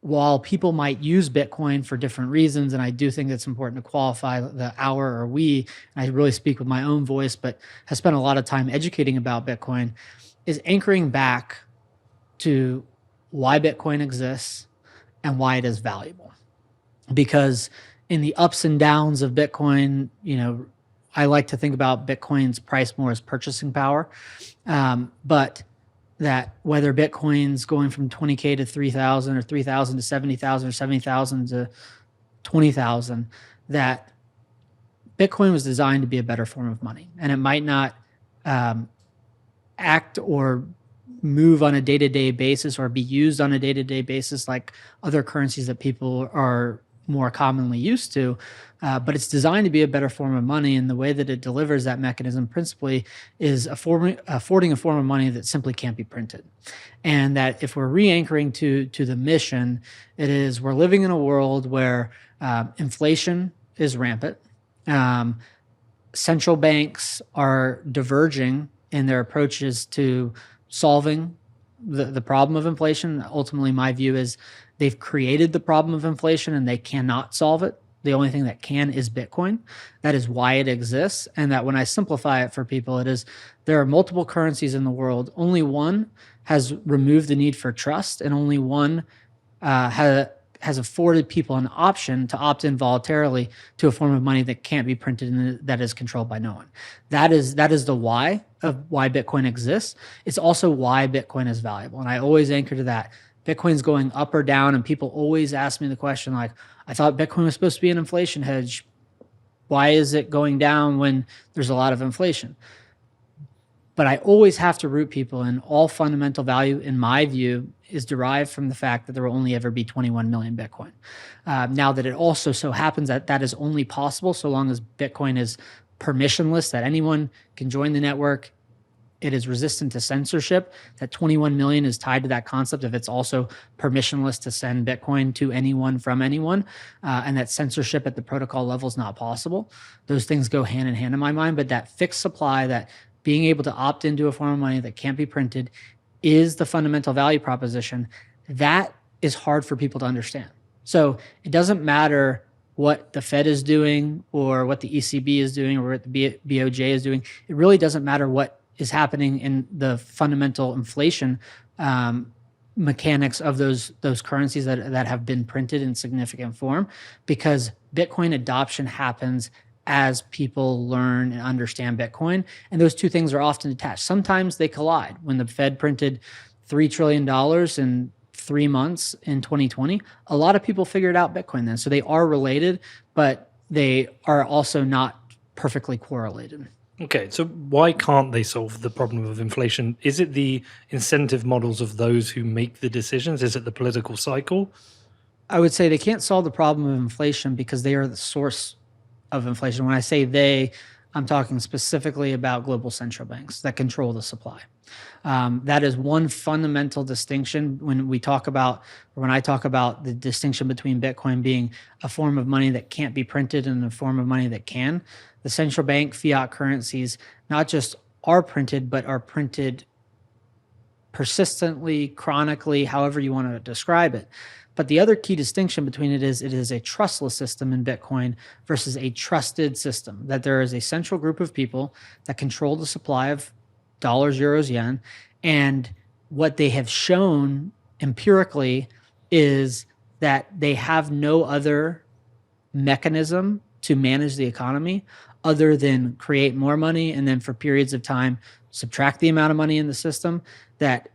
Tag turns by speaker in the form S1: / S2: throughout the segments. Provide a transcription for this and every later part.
S1: while people might use Bitcoin for different reasons, and I do think it's important to qualify the our or we, and I really speak with my own voice, but have spent a lot of time educating about Bitcoin, is anchoring back to why Bitcoin exists and why it is valuable. Because in the ups and downs of Bitcoin, I like to think about Bitcoin's price more as purchasing power. But that whether Bitcoin's going from 20K to 3,000 or 3,000 to 70,000 or 70,000 to 20,000, that Bitcoin was designed to be a better form of money. And it might not act or move on a day-to-day basis or be used on a day-to-day basis like other currencies that people are more commonly used to, but it's designed to be a better form of money. And the way that it delivers that mechanism principally is affording a form of money that simply can't be printed. And that if we're re-anchoring to the mission, it is we're living in a world where inflation is rampant. Central banks are diverging in their approaches to solving the problem of inflation. Ultimately, my view is they've created the problem of inflation and they cannot solve it. The only thing that can is Bitcoin. That is why it exists. And that when I simplify it for people, it is there are multiple currencies in the world. Only one has removed the need for trust, and only one has afforded people an option to opt in voluntarily to a form of money that can't be printed and that is controlled by no one. That is the why of why Bitcoin exists. It's also why Bitcoin is valuable. And I always anchor to that. Bitcoin's going up or down, and people always ask me the question like, I thought Bitcoin was supposed to be an inflation hedge. Why is it going down when there's a lot of inflation? But I always have to root people in all fundamental value, in my view, is derived from the fact that there will only ever be 21 million Bitcoin. Now that it also so happens that that is only possible so long as Bitcoin is permissionless, that anyone can join the network. It is resistant to censorship. That 21 million is tied to that concept of it's also permissionless to send Bitcoin to anyone from anyone, and that censorship at the protocol level is not possible. Those things go hand in hand in my mind, but that fixed supply, that being able to opt into a form of money that can't be printed is the fundamental value proposition. That is hard for people to understand. So it doesn't matter what the Fed is doing or what the ECB is doing or what the BOJ is doing. It really doesn't matter what is happening in the fundamental inflation mechanics of those currencies that have been printed in significant form, because Bitcoin adoption happens as people learn and understand Bitcoin. And those two things are often attached. Sometimes they collide. When the Fed printed $3 trillion in 3 months in 2020, a lot of people figured out Bitcoin then. So they are related, but they are also not perfectly correlated.
S2: Okay, so why can't they solve the problem of inflation? Is it the incentive models of those who make the decisions? Is it the political cycle?
S1: I would say they can't solve the problem of inflation because they are the source of inflation. When I say they, I'm talking specifically about global central banks that control the supply. That is one fundamental distinction when I talk about the distinction between Bitcoin being a form of money that can't be printed and a form of money that can. The central bank fiat currencies not just are printed, but are printed persistently, chronically, however you want to describe it. But the other key distinction between it is a trustless system in Bitcoin versus a trusted system, that there is a central group of people that control the supply of dollars, euros, yen. And what they have shown empirically is that they have no other mechanism to manage the economy other than create more money and then for periods of time subtract the amount of money in the system. That,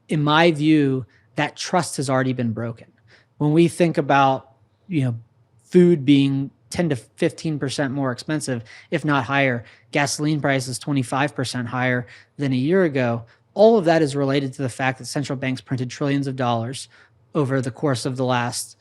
S1: in my view, that trust has already been broken. When we think about, food being 10 to 15% more expensive, if not higher, gasoline prices 25% higher than a year ago, all of that is related to the fact that central banks printed trillions of dollars over the course of the last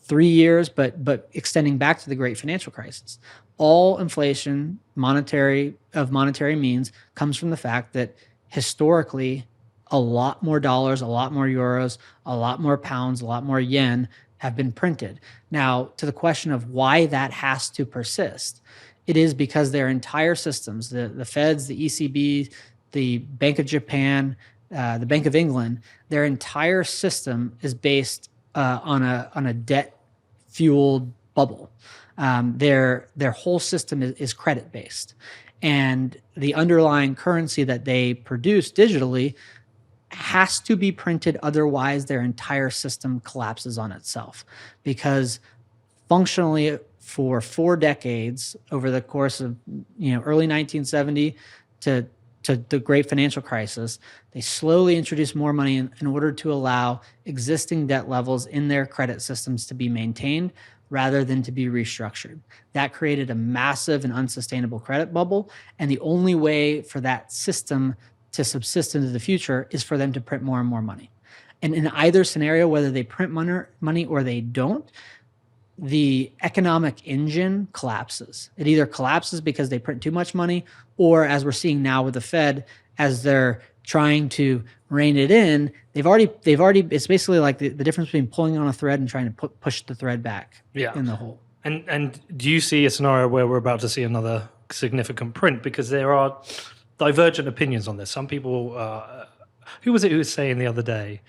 S1: 3 years, but extending back to the great financial crisis. All inflation, monetary means, comes from the fact that historically a lot more dollars, a lot more euros, a lot more pounds, a lot more yen have been printed. Now, to the question of why that has to persist, it is because their entire systems, the Feds, the ECB, the Bank of Japan, the Bank of England, their entire system is based on a debt fueled bubble. Their whole system is credit based, and the underlying currency that they produce digitally has to be printed, otherwise their entire system collapses on itself. Because functionally, for 4 decades, over the course of early 1970 to the great financial crisis, they slowly introduced more money in order to allow existing debt levels in their credit systems to be maintained rather than to be restructured. That created a massive and unsustainable credit bubble. And the only way for that system to subsist into the future is for them to print more and more money. And in either scenario, whether they print money or they don't, the economic engine collapses. It either collapses because they print too much money, or as we're seeing now with the Fed, as they're trying to rein it in, they've already. It's basically like the difference between pulling on a thread and trying to push the thread back in the hole.
S2: And do you see a scenario where we're about to see another significant print? Because there are divergent opinions on this. Some people, who was it who was saying the other day?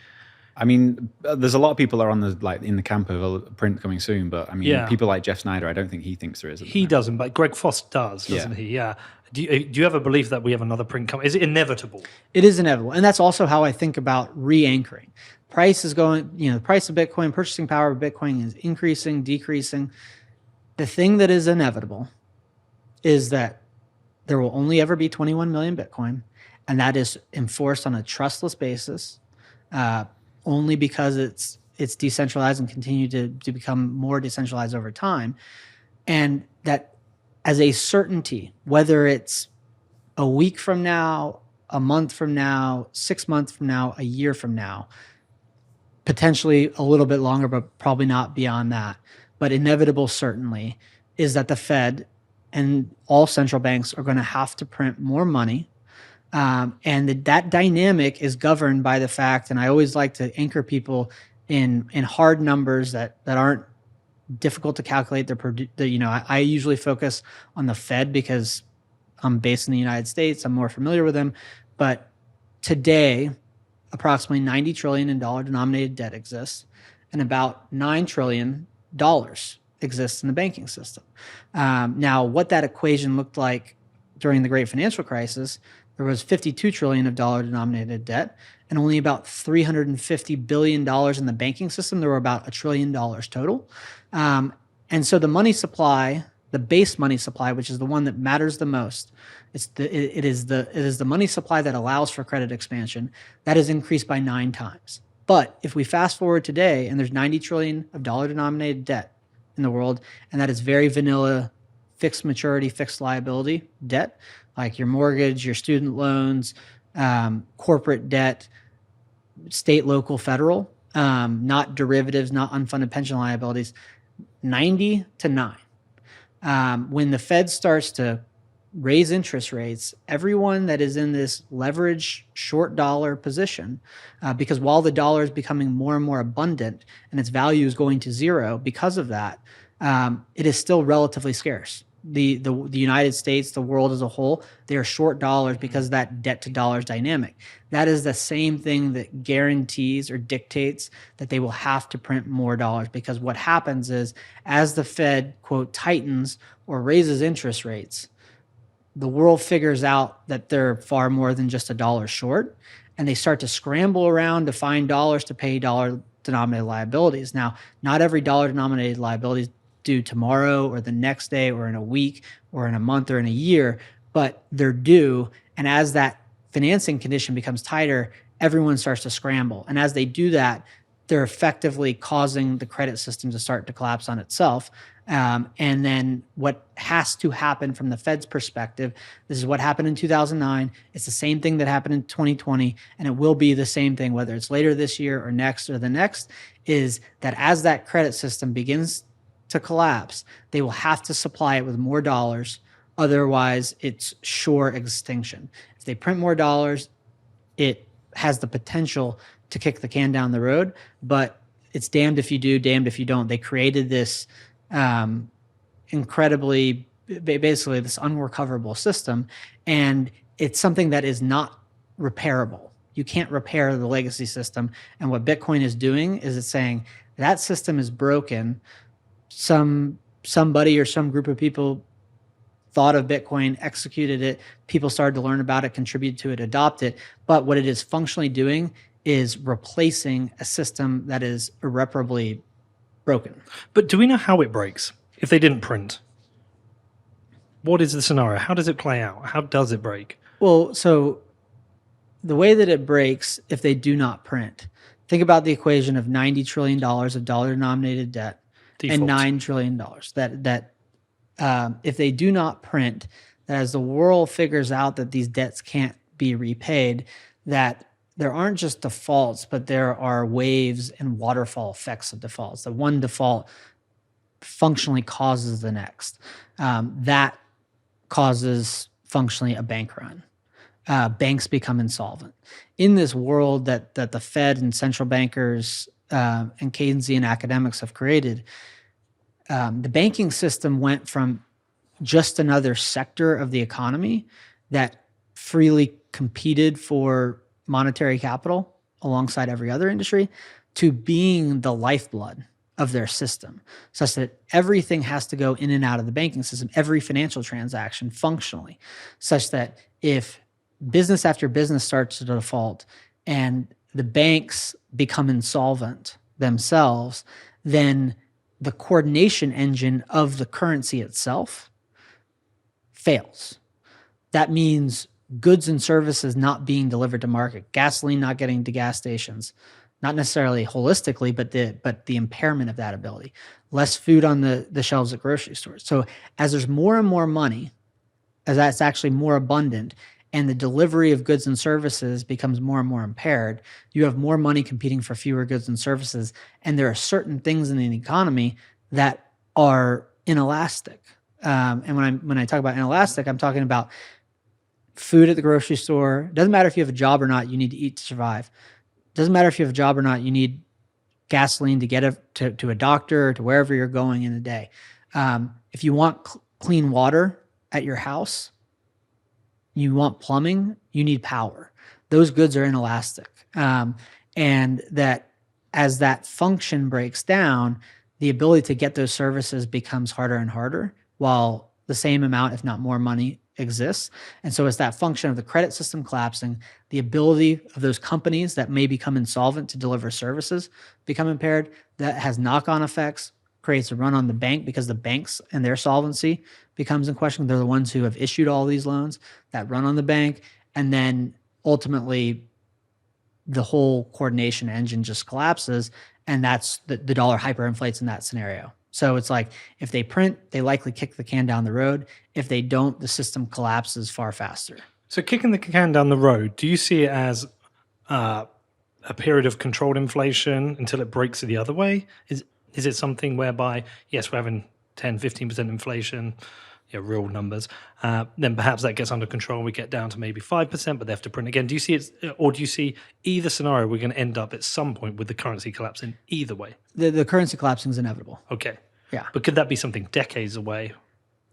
S3: I mean, there's a lot of people that are on in the camp of a print coming soon, but I mean, people like Jeff Snyder, I don't think he thinks there is.
S2: He doesn't, but Greg Foss does, doesn't he? Yeah. Do you have a belief that we have another print coming? Is it inevitable?
S1: It is inevitable, and that's also how I think about re-anchoring. Price is going, the price of Bitcoin, purchasing power of Bitcoin is increasing, decreasing. The thing that is inevitable is that there will only ever be 21 million Bitcoin, and that is enforced on a trustless basis. Only because it's decentralized and continue to become more decentralized over time. And that as a certainty, whether it's a week from now, a month from now, 6 months from now, a year from now, potentially a little bit longer, but probably not beyond that, but inevitable certainly, is that the Fed and all central banks are going to have to print more money. And that dynamic is governed by the fact, and I always like to anchor people in hard numbers that aren't difficult to calculate. I usually focus on the Fed because I'm based in the United States. I'm more familiar with them. But today, approximately $90 trillion in dollar-denominated debt exists, and about $9 trillion exists in the banking system. Now, what that equation looked like during the great financial crisis, there was $52 trillion of dollar-denominated debt, and only about $350 billion in the banking system. There were about $1 trillion total. And so the money supply, the base money supply, which is the one that matters the most, it is the money supply that allows for credit expansion, that has increased by 9 times. But if we fast forward today, and there's $90 trillion of dollar-denominated debt in the world, and that is very vanilla, fixed maturity, fixed liability debt, like your mortgage, your student loans, corporate debt, state, local, federal, not derivatives, not unfunded pension liabilities, 90 to 9. When the Fed starts to raise interest rates, everyone that is in this leverage short dollar position, because while the dollar is becoming more and more abundant and its value is going to zero because of that, it is still relatively scarce. The United States, the world as a whole, they are short dollars because of that debt to dollars dynamic. That is the same thing that guarantees or dictates that they will have to print more dollars, because what happens is, as the Fed, quote, tightens or raises interest rates, the world figures out that they're far more than just a dollar short, and they start to scramble around to find dollars to pay dollar denominated liabilities. Now, not every dollar denominated liability is due tomorrow or the next day or in a week or in a month or in a year, but they're due. And as that financing condition becomes tighter, everyone starts to scramble. And as they do that, they're effectively causing the credit system to start to collapse on itself. And then what has to happen from the Fed's perspective, this is what happened in 2009. It's the same thing that happened in 2020, and it will be the same thing, whether it's later this year or next or the next, is that as that credit system begins to collapse, they will have to supply it with more dollars. Otherwise, it's sure extinction. If they print more dollars, it has the potential to kick the can down the road, but it's damned if you do, damned if you don't. They created this incredibly, basically this unrecoverable system, and it's something that is not repairable. You can't repair the legacy system. And what Bitcoin is doing is it's saying, That system is broken. Somebody or some group of people thought of Bitcoin, executed it, people started to learn about it, contribute to it, adopt it. But what it is functionally doing is replacing a system that is irreparably broken.
S2: But do we know how it breaks if they didn't print? What is the scenario? How does it play out? How does it break?
S1: Well, so the way that it breaks, if they do not print, think about the equation of $90 trillion of dollar-denominated debt
S2: Default.
S1: and $9 trillion. If they do not print, that as the world figures out that these debts can't be repaid, that there aren't just defaults, but there are waves and waterfall effects of defaults. The one default functionally causes the next. That causes functionally a bank run. Banks become insolvent. In this world that the Fed and central bankers and Keynesian academics have created, the banking system went from just another sector of the economy that freely competed for monetary capital alongside every other industry to being the lifeblood of their system, such that everything has to go in and out of the banking system, every financial transaction functionally, such that if business after business starts to default and the banks become insolvent themselves, then the coordination engine of the currency itself fails. That means goods and services not being delivered to market, gasoline not getting to gas stations, not necessarily holistically, but the impairment of that ability, less food on the shelves at grocery stores. So as there's more and more money, as that's actually more abundant, and the delivery of goods and services becomes more and more impaired, you have more money competing for fewer goods and services. And there are certain things in the economy that are inelastic. And when I talk about inelastic, I'm talking about food at the grocery store. It doesn't matter if you have a job or not, you need to eat to survive. It doesn't matter if you have a job or not, you need gasoline to get to a doctor or to wherever you're going in a day. If you want clean water at your house, you want plumbing, you need power. Those goods are inelastic. And that as that function breaks down, the ability to get those services becomes harder and harder while the same amount, if not more money exists. And so as that function of the credit system collapsing, the ability of those companies that may become insolvent to deliver services become impaired. That has knock-on effects, creates a run on the bank because the banks and their solvency becomes in question. They're the ones who have issued all these loans that run on the bank. And then ultimately the whole coordination engine just collapses. And that's the dollar hyperinflates in that scenario. So it's like if they print, they likely kick the can down the road. If they don't, the system collapses far faster.
S2: So kicking the can down the road, do you see it as a period of controlled inflation until it breaks the other way? Is it something whereby, yes, we're having 10, 15% inflation, real numbers, then perhaps that gets under control, we get down to maybe 5%, but they have to print again. Do you see it, or do you see either scenario we're going to end up at some point with the currency collapsing either way?
S1: The currency collapsing is inevitable.
S2: Okay.
S1: Yeah.
S2: But could that be something decades away?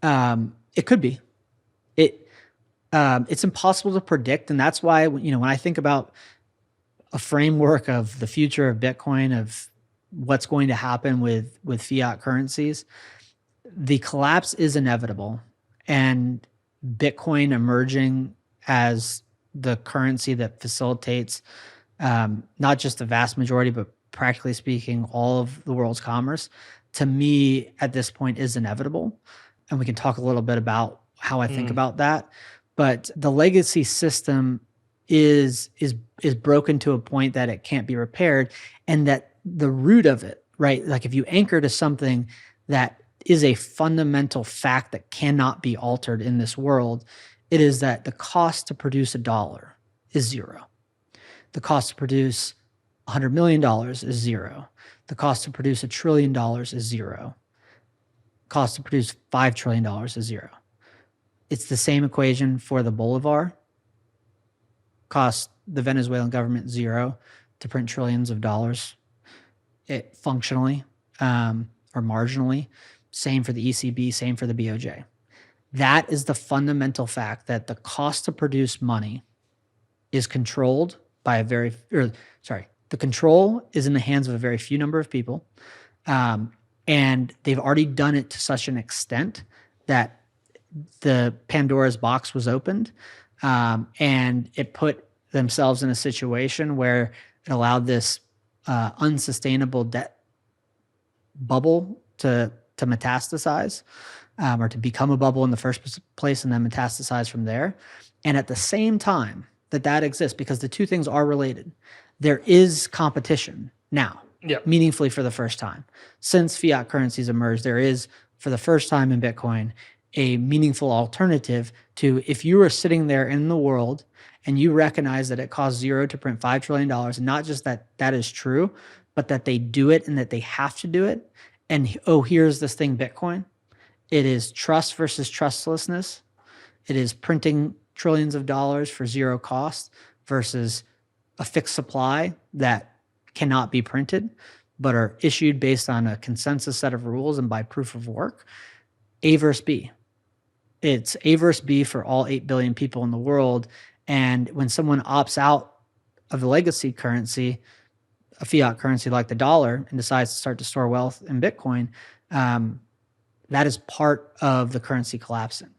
S1: It could be. It's impossible to predict. And that's why, when I think about a framework of the future of Bitcoin, of what's going to happen with fiat currencies, the collapse is inevitable, and Bitcoin emerging as the currency that facilitates not just the vast majority, but practically speaking, all of the world's commerce, to me at this point is inevitable. And we can talk a little bit about how I think about that. But the legacy system is broken to a point that it can't be repaired, and that the root of it, right? Like if you anchor to something that is a fundamental fact that cannot be altered in this world, it is that the cost to produce $1 is zero. The cost to produce $100 million is zero. The cost to produce $1 trillion is zero. Cost to produce $5 trillion is zero. It's the same equation for the bolivar. Cost the Venezuelan government zero to print trillions of dollars. It functionally or marginally. Same for the ECB, same for the BOJ. That is the fundamental fact that the cost to produce money is controlled by The control is in the hands of a very few number of people. And they've already done it to such an extent that the Pandora's box was opened, and it put themselves in a situation where it allowed this unsustainable debt bubble to metastasize, or to become a bubble in the first place and then metastasize from there. And at the same time that exists, because the two things are related, there is competition now, meaningfully for the first time. Since fiat currencies emerged, there is, for the first time in Bitcoin, a meaningful alternative to, if you were sitting there in the world and you recognize that it costs zero to print $5 trillion, and not just that that is true, but that they do it and that they have to do it. And here's this thing, Bitcoin. It is trust versus trustlessness. It is printing trillions of dollars for zero cost versus a fixed supply that cannot be printed, but are issued based on a consensus set of rules and by proof of work. A versus B. It's A versus B for all 8 billion people in the world. And when someone opts out of the legacy currency, a fiat currency like the dollar, and decides to start to store wealth in Bitcoin, that is part of the currency collapsing.